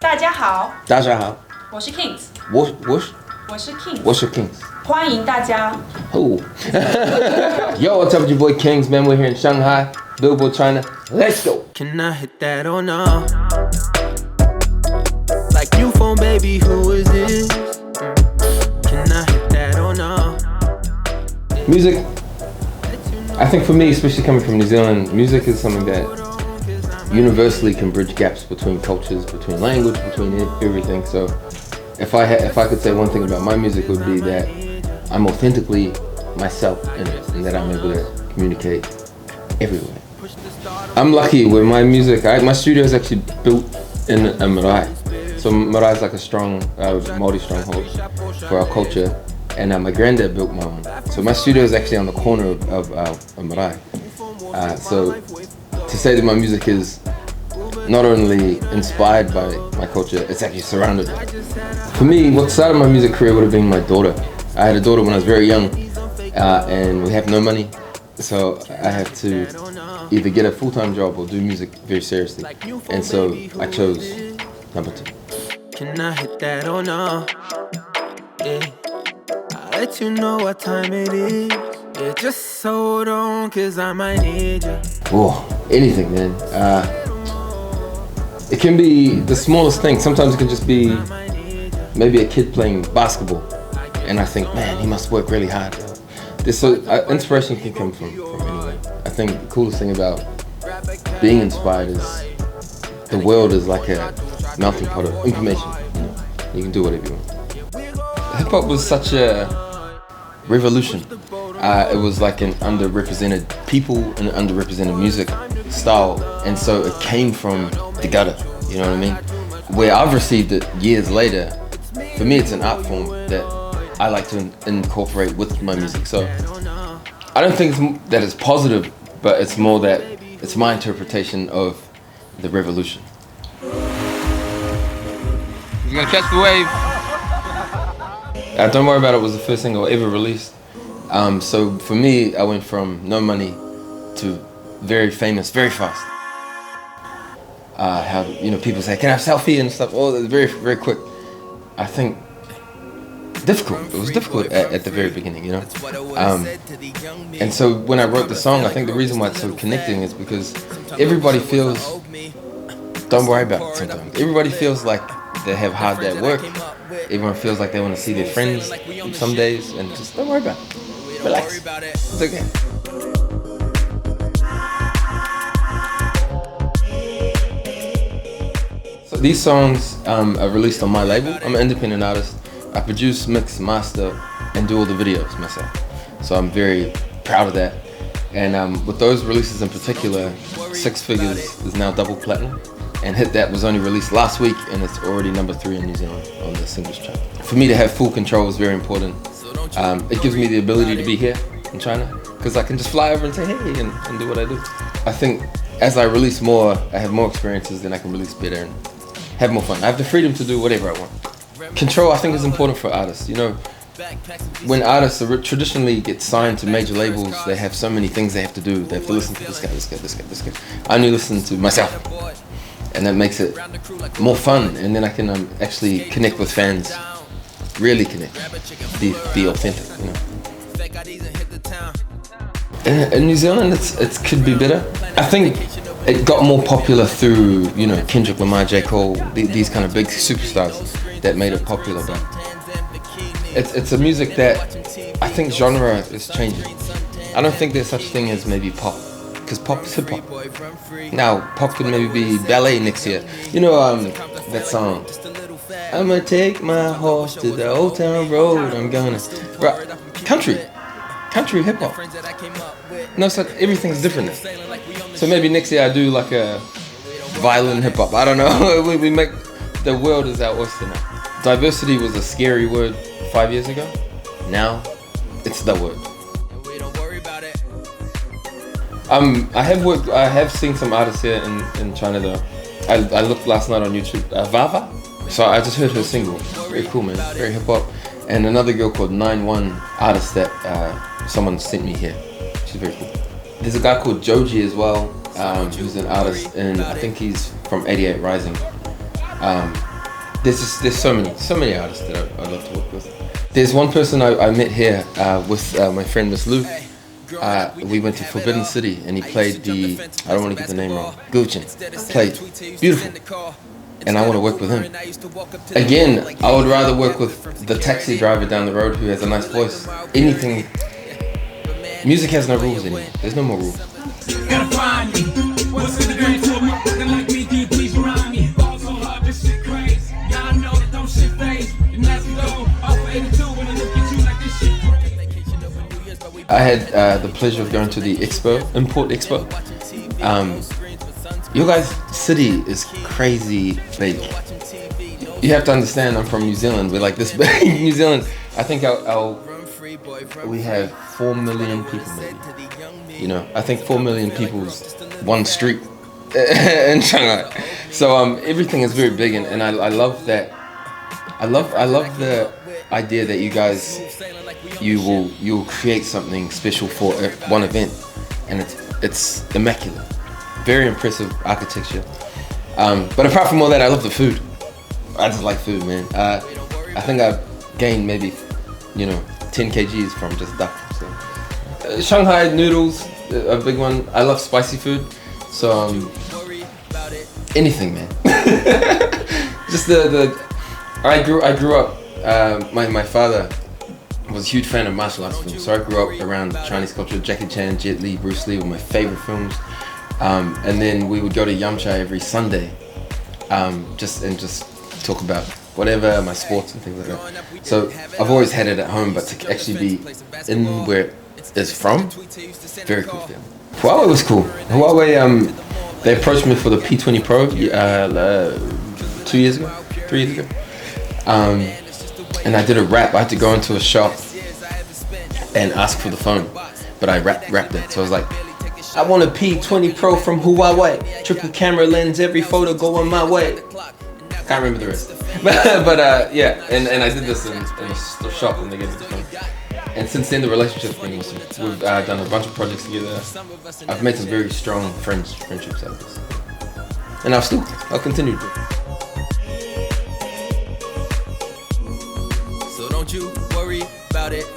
大家好，大家好，我是 Kings， 我是 Kings， 我是 Kings。欢迎大家。Oh. Yo, what's up with your boy Kings, man? We're here in Shanghai, Billboard, China. Let's go. Can I hit that or no? Like new phone, baby, who is this? Can I hit that or no? Music, I think for me, especially coming from New Zealand, music is something that universally can bridge gaps between cultures, between language, between everything. So if I could say one thing about my music, it would be that I'm authentically myself in it, and that I'm able to communicate everywhere. I'm lucky with my music. My studio is actually built in a marae. So marae is like a strong Māori stronghold for our culture, and my granddad built my one. So my studio is actually on the corner of a marae. So to say that my music is not only inspired by my culture, it's actually surrounded by it. For me, what started my music career would have been my daughter. I had a daughter when I was very young, and we have no money, so I had to either get a full-time job or do music very seriously, and so I chose number 2. Can I hit that or no? Yeah, I'll let you know what time it is. Yeah, just hold on, cause I might need you. Oh, anything, man. It can be the smallest thing. Sometimes it can just be maybe a kid playing basketball, and I think, man, he must work really hard. Inspiration can come from anywhere. I think the coolest thing about being inspired is the world is like a melting pot of information. You can do whatever you want. Hip hop was such a revolution. It was like an underrepresented people and an underrepresented music style, and so it came from the gutter, you know what I mean? Where I've received it years later, for me it's an art form that I like to incorporate with my music. So I don't think that it's positive, but it's more that it's my interpretation of the revolution. You gonna catch the wave? Don't Worry About It was the first single ever released. So for me, I went from no money to very famous, very fast. How people say, "Can I have a selfie?" and stuff. Oh, very, very quick. I think difficult. It was difficult at the very beginning, you know. And so when I wrote the song, I think the reason why it's so connecting is because everybody feels don't worry about it sometimes. Everybody feels like they have hard day at work. Everyone feels like they want to see their friends some days, and just don't worry about it. Relax. It's okay. So these songs are released on my label. I'm an independent artist. I produce, mix, master, and do all the videos myself. So I'm very proud of that. And with those releases in particular, Six Figures is now double platinum. And Hit That was only released last week, and it's already number 3 in New Zealand on the singles chart. For me to have full control is very important. It gives me the ability to be here in China, because I can just fly over and say hey and do what I do. I think as I release more, I have more experiences, then I can release better and have more fun. I have the freedom to do whatever I want. Control, I think, is important for artists. You know, when artists traditionally get signed to major labels, they have so many things they have to do. They have to listen to this guy. I only listen to myself, and that makes it more fun. And then I can actually connect with fans, really connect, be authentic. You know. In New Zealand, it could be better. I think it got more popular through Kendrick Lamar, J. Cole, these kind of big superstars that made it popular. But it's a music that I think genre is changing. I don't think there's such thing as maybe pop, because pop is hip hop. Now pop could maybe be ballet next year. You know that song. I'ma take my horse to the old town road. I'm gonna country hip hop. No, so everything's different now. So maybe next year I do like a violin hip hop. I don't know. we make the world is our oyster now. Diversity was a scary word 5 years ago. Now it's the word. I have seen some artists here in China though. I looked last night on YouTube. Vava. So I just heard her single. Very cool, man. Very hip hop. And another girl called 9-1 artist that someone sent me here. She's very cool. There's a guy called Joji as well, who's an artist, and I think he's from 88 Rising. there's so many artists that I love to work with. There's one person I met here with my friend Miss Lou. We went to Forbidden City and he played I don't want to get the name wrong, Gulchin. Played beautiful. And I want to work with him. Again, I would rather work with the taxi driver down the road who has a nice voice. Anything. Music has no rules anymore. There's no more rules. I had the pleasure of going to the Import Expo. Your guys' city is crazy big. You have to understand, I'm from New Zealand. We're like this big. New Zealand, I think we have 4 million people maybe. You know, I think 4 million people's one street in Shanghai. So everything is very big, and I love that. I love the idea that you guys, you'll create something special for one event, and it's immaculate. Very impressive architecture. But apart from all that, I love the food. I just like food, man. I think I've gained maybe, 10 kgs from just duck. So. Shanghai noodles, a big one. I love spicy food. So anything, man. Just I grew up. My father was a huge fan of martial arts films, so I grew up around Chinese culture. Jackie Chan, Jet Li, Bruce Lee were my favorite films. And then we would go to Yamcha every Sunday, just talk about whatever, my sports and things like that. So I've always had it at home, but to actually be in where it's from, very cool feeling. Huawei was cool. Huawei, they approached me for the P20 Pro 3 years ago. And I did a rap. I had to go into a shop and ask for the phone, but I rapped it. So I was like, I want a P20 Pro from Huawei. Triple camera lens, every photo going my way. Can't remember the rest. but yeah, and I did this in a shop and they gave me the phone. And since then the relationship's been awesome. We've done a bunch of projects together. I've made some very strong friendships out of this. And I'll continue to do. So don't you worry about it.